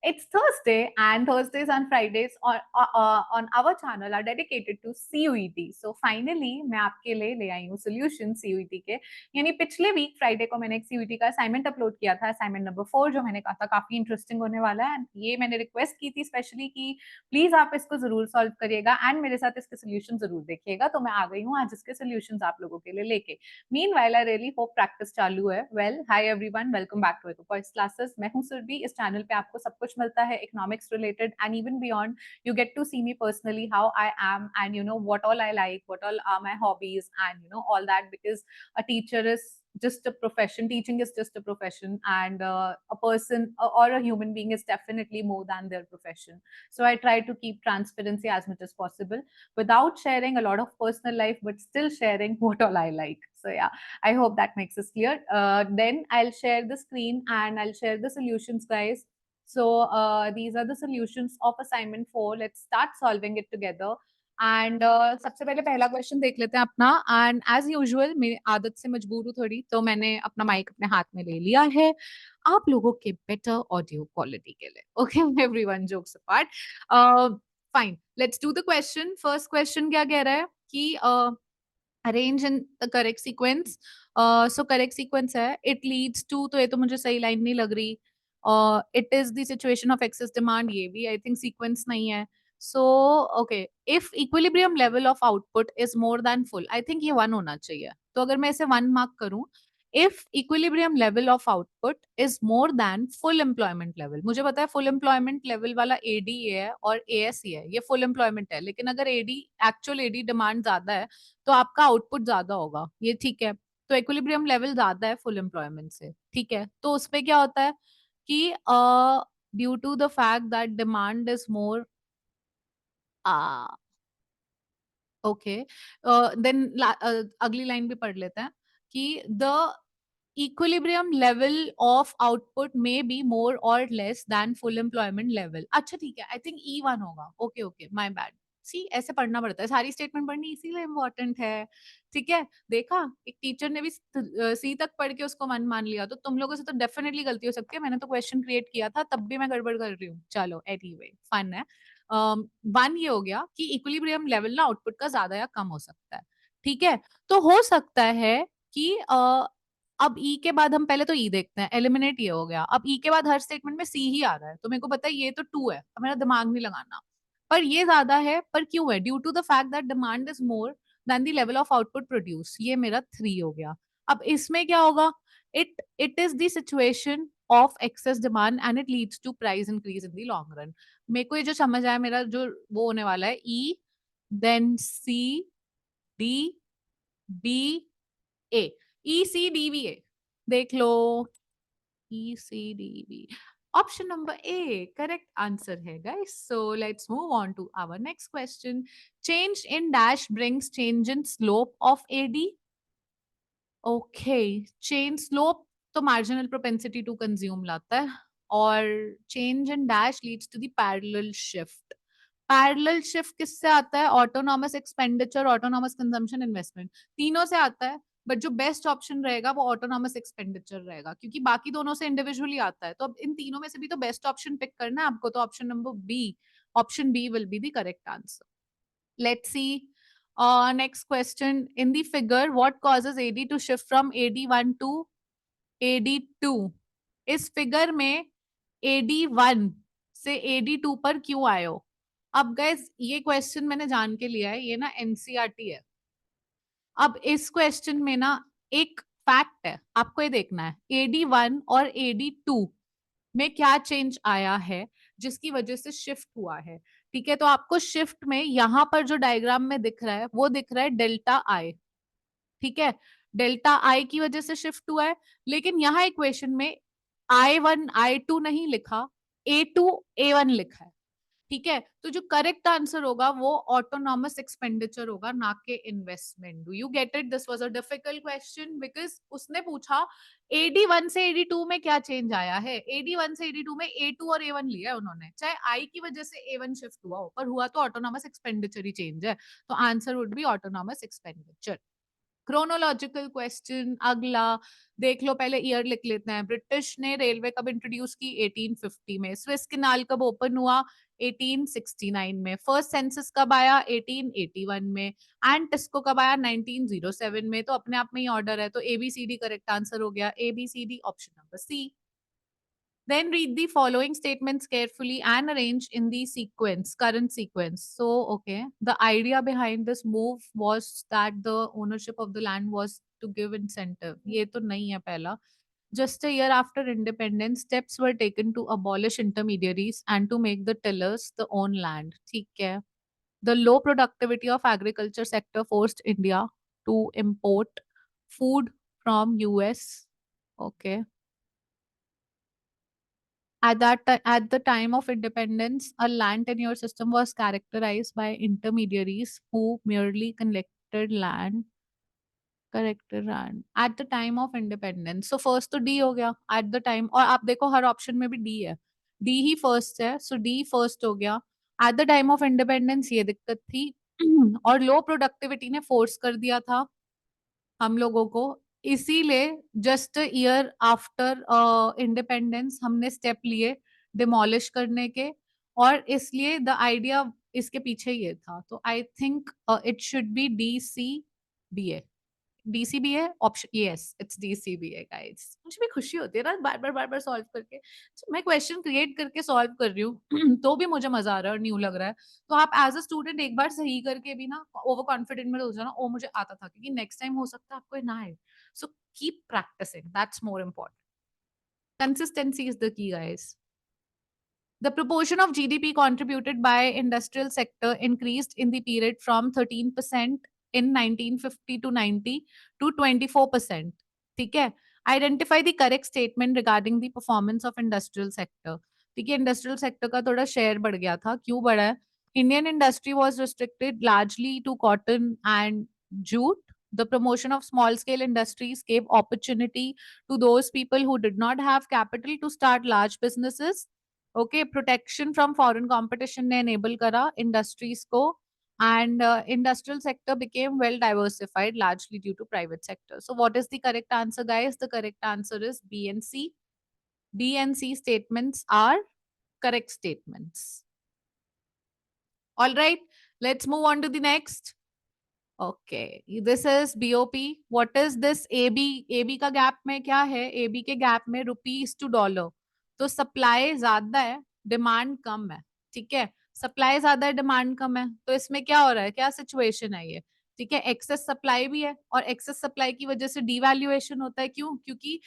It's Thursday, and Thursdays and Fridays on our channel are dedicated to CUET. So finally मैं आपके लिए ले आई हूँ सोल्यूशन CUET के। यानी पिछले वीक फ्राइडे को मैंने एक CUET का असाइनमेंट अपलोड किया था, असाइनमेंट नंबर 4, जो मैंने कहा था काफी इंटरेस्टिंग होने वाला है। ये मैंने रिक्वेस्ट की थी स्पेशली कि प्लीज आप इसको जरूर सॉल्व करिएगा एंड मेरे साथ इसके सोल्यूशन जरूर देखिएगा। तो मैं आ गई हूँ आज इसके सोल्यूशन आप लोगों के लिए लेके। Meanwhile I really hope practice चालू है। Well, hi everyone, welcome back to इकोपर्स क्लासेस। मैं हूं सुरभि। इस चैनल पे आपको सब कुछ मिलता है economics related and even beyond. You get to see me personally how I am and you know what all I like, what all are my hobbies and you know all that, because a teacher is just a profession. Teaching is just a profession, and a person or a human being is definitely more than their profession. So I try to keep transparency as much as possible without sharing a lot of personal life, but still sharing what all I like. So yeah, I hope that makes us clear. Then I'll share the screen and I'll share the solutions, guys. So these are the solutions of assignment 4. Let's start solving it together. And सबसे पहले पहला question देख लेते हैं अपना। And as usual मेरी आदत से मजबूर हूँ थोड़ी, तो मैंने अपना माइक अपने हाथ में ले लिया है आप लोगों के बेटर ऑडियो क्वालिटी के लिए। Okay everyone, jokes apart, fine, let's do the question. First question क्या कह रहा है कि arrange in the correct sequence. So correct sequence है इट लीड्स टू, तो ये तो मुझे सही लाइन नहीं लग रही। It is the situation of excess demand, ये भी आई थिंक सीक्वेंस नहीं है। So okay, if equilibrium level of output is more then full, I think ये 1 होना चाहिए। तो अगर मैं इसे 1 मार्क करूं, if equilibrium level of output is more then full employment level. मुझे पता है फुल एम्प्लॉयमेंट लेवल वाला एडी है और एएससी है, ये फुल एम्प्लॉयमेंट है। लेकिन अगर एडी, एक्चुअल एडी डिमांड ज्यादा है तो आपका आउटपुट ज्यादा होगा, ये ठीक है। तो इक्विलिब्रियम लेवल ज्यादा है फुल एम्प्लॉयमेंट से, ठीक है। तो उसपे क्या होता है कि due to the fact that demand is more, okay, then अगली लाइन भी पढ़ लेते हैं कि the equilibrium level of output में बी मोर और less than full employment level. अच्छा ठीक है, आई थिंक E1 होगा। Okay okay, my bad. See ऐसे पढ़ना पड़ता है, सारी स्टेटमेंट पढ़नी इसीलिए इम्पोर्टेंट है। ठीक है, देखा, एक टीचर ने भी सी तक पढ़ के उसको मन मान लिया, तो तुम लोगों से तो डेफिनेटली गलती हो सकती है। मैंने तो क्वेश्चन क्रिएट किया था, तब भी मैं गड़बड़ कर रही हूँ। चलो एनीवे, फन है। 1 ये हो गया कि इक्विलिब्रियम लेवल ना आउटपुट का ज्यादा या कम हो सकता है। ठीक है, तो हो सकता है कि अब ई के बाद हम पहले तो ई देखते हैं, एलिमिनेट ये हो गया। अब ई के बाद हर स्टेटमेंट में सी ही आ रहा है, तो मेरे को पता है ये तो 2 है, अब मेरा दिमाग नहीं लगाना। पर ये ज्यादा है, पर क्यों है? Due to the fact that demand is more than the level of output produce, ये मेरा 3 हो गया। अब इसमें क्या होगा? It is the situation of excess demand and it leads to price increase in the long run. मेरे को ये जो समझ आया, मेरा जो वो होने वाला है E, then C, D, B, A, E C D V A. देख लो, E C D V, option number A correct answer है guys. So let's move on to our next question. Change in dash brings change in slope of AD. Okay, change slope तो marginal propensity to consume लाता है, और change in dash leads to the parallel shift. Parallel shift किससे आता है? Autonomous expenditure, autonomous consumption, investment, तीनों से आता है। बट जो बेस्ट ऑप्शन रहेगा वो ऑटोनॉमस एक्सपेंडिचर रहेगा, क्योंकि बाकी दोनों से इंडिविजुअली आता है। तो अब इन तीनों में से भी तो बेस्ट ऑप्शन पिक करना है आपको, तो option number B, option B will be the correct answer. Let's see. Next question. In the figure, what causes AD to shift from AD1 to AD2? इस फिगर में AD1 से AD2 पर क्यों आए हो? अब गैस ये क्वेश्चन मैंने जान के लिया है, ये ना एनसीईआरटी है। अब इस क्वेश्चन में ना एक फैक्ट है, आपको ये देखना है AD1 और AD2 में क्या चेंज आया है जिसकी वजह से शिफ्ट हुआ है। ठीक है, तो आपको शिफ्ट में यहां पर जो डायग्राम में दिख रहा है वो दिख रहा है डेल्टा आई। ठीक है, डेल्टा आई की वजह से शिफ्ट हुआ है। लेकिन यहाँ इक्वेशन में I1 I2 नहीं लिखा, A2 A1 लिखा है। ठीक है, तो जो करेक्ट आंसर होगा वो ऑटोनॉमस एक्सपेंडिचर होगा, ना कि investment. Do you get it? This was a difficult question because उसने पूछा AD1 से AD2 में क्या चेंज आया है। AD1 से AD2 में A2 और A1 लिया है उन्होंने, चाहे आई की वजह से A1 शिफ्ट हुआ हो, पर हुआ तो ऑटोनॉमस एक्सपेंडिचर ही चेंज है। तो answer would be autonomous expenditure. Chronological question अगला देख लो, पहले ईयर लिख लेते हैं। ब्रिटिश ने रेलवे कब इंट्रोड्यूस की? 1850 में। स्विस कैनाल कब ओपन हुआ? 1869 में। फर्स्ट सेंसस कब आया? 1881 में। एंड टिस्को कब आया? 1907 में। तो अपने आप में ही ऑर्डर है, तो एबीसीडी करेक्ट आंसर हो गया, A B C D option number C. Then read the following statements carefully and arrange in the sequence, current sequence. So, okay, the idea behind this move was that the ownership of the land was to give incentive. ये तो नहीं है पहला. Just a year after independence, steps were taken to abolish intermediaries and to make the tillers the own land. ठीक है. The low productivity of agriculture sector forced India to import food from US. Okay. At the time of independence, a land tenure system was characterized by intermediaries who merely collected land at the time of independence. So first तो D हो गया at the time, और आप देखो हर option में भी D है, D ही first है, so D फर्स्ट हो गया। At the time of independence ये दिक्कत थी और लो प्रोडक्टिविटी ने फोर्स कर दिया था हम लोगों को, इसीलिए जस्ट ईयर आफ्टर इंडिपेंडेंस हमने स्टेप लिए डिमोलिश करने के, और इसलिए द आइडिया इसके पीछे ये था। तो I think it should be DCBA। DCBA option, yes it's DCBA guys. मुझे भी खुशी होती है ना बार बार सॉल्व करके। So, मैं क्वेश्चन क्रिएट करके सॉल्व कर रही हूँ तो भी मुझे मजा आ रहा है और न्यू लग रहा है। तो आप एज अ स्टूडेंट एक बार सही करके भी ना ओवर कॉन्फिडेंट में हो जाना, ओ मुझे आता था, क्योंकि नेक्स्ट टाइम हो सकता है आपको ना आए। So keep practicing, that's more important. Consistency is the key guys. The proportion of GDP contributed by industrial sector increased in the period from 13% in 1950 to 90 to 24%. ठीक है? Identify the correct statement regarding the performance of industrial sector. ठीक है, industrial sector का थोड़ा share बढ़ गया था, क्यों बढ़ा है? Indian industry was restricted largely to cotton and jute. The promotion of small scale industries gave opportunity to those people who did not have capital to start large businesses. Okay, protection from foreign competition ने enable करा industries को, and industrial sector became well diversified largely due to private sector. So what is the correct answer guys? The correct answer is B and C. B and C statements are correct statements. All right, let's move on to the next. Okay, this is BOP. What is this AB? AB का gap में क्या है? AB के gap में rupees two dollar. तो supply ज्यादा है, demand कम है। ठीक है, सप्लाई ज्यादा है, डिमांड कम है, तो इसमें क्या हो रहा है, क्या सिचुएशन है ये? ठीक है, एक्सेस सप्लाई भी है, और एक्सेस सप्लाई की वजह से डिवैल्यूएशन होता है। क्यों? क्योंकि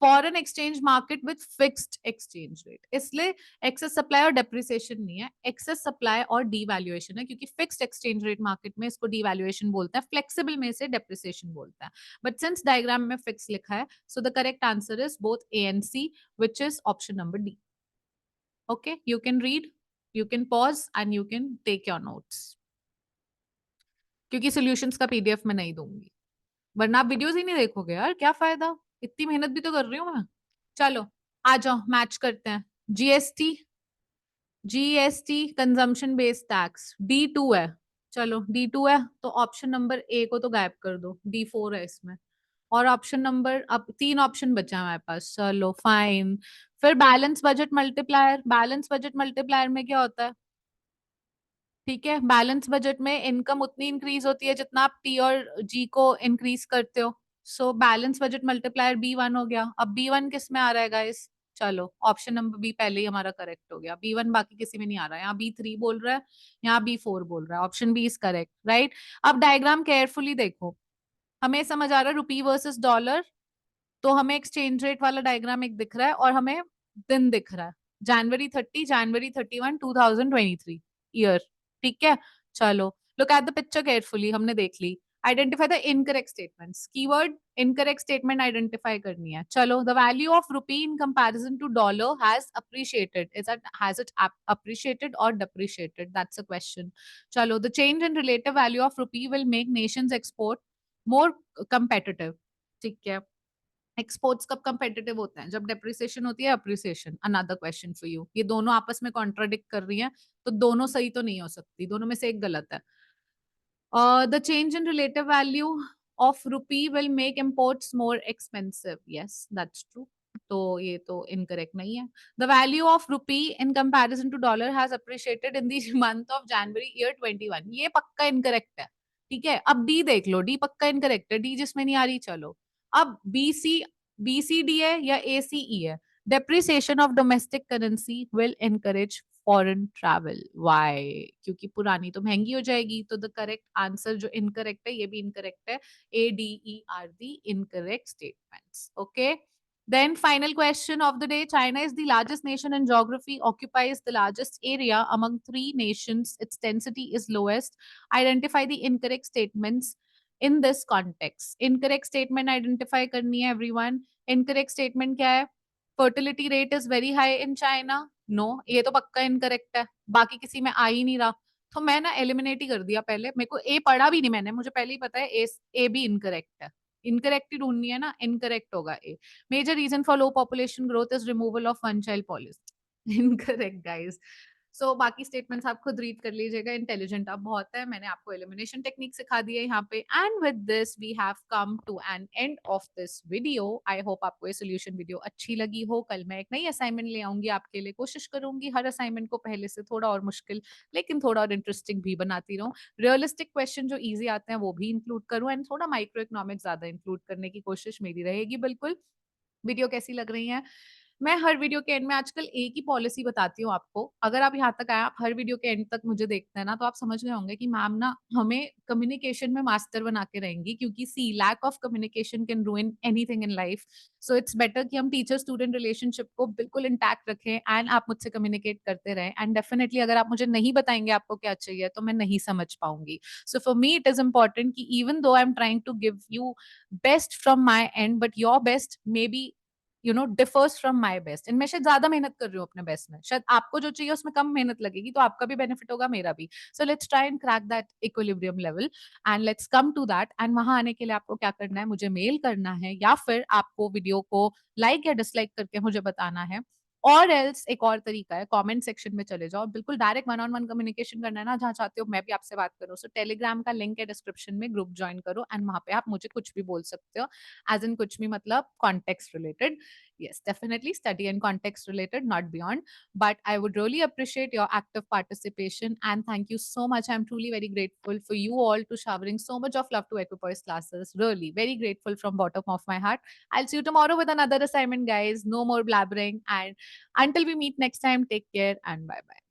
foreign exchange market with fixed exchange rate, इसलिए एक्सेस सप्लाई और डेप्रिसिएशन नहीं है, एक्सेस सप्लाई और डीवैल्यूएशन है, क्योंकि फिक्स्ड एक्सचेंज रेट मार्केट में इसको डीवैल्यूएशन बोलते हैं, फ्लेक्सिबल में से डेप्रिसिएशन बोलते हैं। बट सिंस डायग्राम में फिक्स लिखा है, so the correct answer is both A and C, which is option number D. Okay, you can read, you can pause and you can take your notes, क्योंकि solutions का PDF मैं नहीं दूंगी, वरना आप वीडियोस ही नहीं देखोगे यार, क्या फायदा? इतनी मेहनत भी तो कर रही हूँ मैं। चलो आ जाओ, मैच करते हैं। GST, GST consumption based tax D2 है। चलो D2 है तो ऑप्शन नंबर ए को तो गायब कर दो, D4 है इसमें, और ऑप्शन नंबर, अब तीन ऑप्शन बचा है हमारे पास। चलो फाइन, फिर balance budget multiplier. Balance budget multiplier में क्या होता है? ठीक है, बैलेंस बजट में इनकम उतनी इंक्रीज होती है जितना आप टी और जी को इंक्रीज करते हो। So balance budget multiplier B1 हो गया। अब B1 किस में आ रहा है गाइस? चलो ऑप्शन नंबर बी पहले ही हमारा करेक्ट हो गया, B1 बाकी किसी में नहीं आ रहा है। यहाँ B3 बोल रहा है, यहाँ B4 बोल रहा है, option B is correct, right? अब डायग्राम केयरफुली देखो, हमें समझ आ रहा है रुपी वर्सेस डॉलर, तो हमें एक्सचेंज रेट वाला डायग्राम एक दिख रहा है, और हमें दिन दिख रहा है, January 30, January 31, 2023 ईयर। ठीक है, चलो look at the picture carefully, हमने देख ली। Identify the incorrect statements, keyword incorrect statement identify करनी है। चलो, the value of rupee in comparison to dollar has appreciated, has it appreciated और depreciated? That's a question. चलो, the change in relative value of rupee will make nations export more competitive. ठीक है, exports कब competitive होते हैं? जब depreciation होती है, appreciation. Another question for you, ये दोनों आपस में कॉन्ट्राडिक्ट कर रही हैं, तो दोनों सही तो नहीं हो सकती, दोनों में से एक गलत है। The change in relative value of rupee will make imports more expensive. Yes, that's true. तो ये तो इनकरेक्ट नहीं है. The value of rupee in comparison to dollar has appreciated in the month of January year 21. ये पक्का incorrect है. ठीक है, अब डी देख लो. डी पक्का इनकरेक्ट है. डी जिसमें नहीं आ रही, चलो. अब बीसीडी है या एसीई है. Depreciation of domestic currency will encourage foreign travel. Why? क्योंकि पुरानी तो महंगी हो जाएगी. तो the correct answer जो incorrect है, ये भी incorrect है. A, D, E are the incorrect statements. Okay. Then final question of the day. China is the largest nation in geography, occupies the largest area among three nations. Its density is lowest. Identify the incorrect statements in this context. Incorrect statement identify करनी है everyone. Incorrect statement क्या है? Fertility rate is very high in China. No, ये तो पक्का incorrect है. बाकी किसी में आ ही नहीं रहा. तो मैं ना एलिमिनेट ही कर दिया पहले. मेरे को ए पढ़ा भी नहीं मैंने. मुझे पहले ही पता है ए भी इनकरेक्ट है. इनकरेक्ट ही ढूंढनी है ना. इनकरेक्ट होगा ए. Major reason for low population growth is removal of one child policy. Incorrect, guys. सो बाकी स्टेटमेंट्स आप खुद रीड कर लीजिएगा. इंटेलिजेंट आप बहुत है. मैंने आपको एलिमिनेशन टेक्निक सिखा दी है यहाँ पे. And with this we have come to an end of this video. I hope आपको ये सोल्यूशन वीडियो अच्छी लगी हो. कल मैं एक नई असाइनमेंट ले आऊंगी आपके लिए. कोशिश करूंगी हर असाइनमेंट को पहले से थोड़ा और मुश्किल लेकिन थोड़ा और इंटरेस्टिंग भी बनाती रहूं. रियलिस्टिक क्वेश्चन जो ईजी आते हैं वो भी इंक्लूड करूं एंड थोड़ा माइक्रो इकोनॉमिक्स ज्यादा इंक्लूड करने की कोशिश मेरी रहेगी. बिल्कुल. वीडियो कैसी लग रही है? मैं हर वीडियो के एंड में आजकल एक ही पॉलिसी बताती हूँ आपको. अगर आप यहाँ तक आए, आप हर वीडियो के एंड तक मुझे देखते हैं ना, तो आप समझ गए होंगे कि मैम ना हमें कम्युनिकेशन में मास्टर बना के रहेंगी. क्योंकि see lack of communication can ruin anything in life. So it's better कि हम टीचर स्टूडेंट रिलेशनशिप को बिल्कुल इंटैक्ट रखें एंड आप मुझसे कम्युनिकेट करते रहें. एंड डेफिनेटली अगर आप मुझे नहीं बताएंगे आपको क्या चाहिए तो मैं नहीं समझ पाऊंगी. So for me it is important कि even though I am trying to give you best from my end, but your best may be differs from my best. इनमें शायद ज्यादा मेहनत कर रही हूँ अपने बेस्ट में. शायद आपको जो चाहिए उसमें कम मेहनत लगेगी. तो आपका भी बेनिफिट होगा, मेरा भी. So let's try and crack that equilibrium level and let's come to that. And वहां आने के लिए आपको क्या करना है? मुझे मेल करना है या फिर आपको वीडियो को लाइक या डिसलाइक करके मुझे बताना है. और एल्स एक और तरीका है, कमेंट सेक्शन में चले जाओ. बिल्कुल direct one on one communication करना है ना, जहाँ चाहते हो मैं भी आपसे बात करूँ. सो टेलीग्राम का लिंक है डिस्क्रिप्शन में. ग्रुप ज्वाइन करो एंड वहां पे आप मुझे कुछ भी बोल सकते हो. एज इन कुछ भी मतलब context related. Yes, definitely study and context related, not beyond. But I would really appreciate your active participation and thank you so much. I'm truly very grateful for you all to showering so much of love to Equipoise classes. Really, very grateful from bottom of my heart. I'll see you tomorrow with another assignment, guys. No more blabbering. And until we meet next time, take care and bye bye.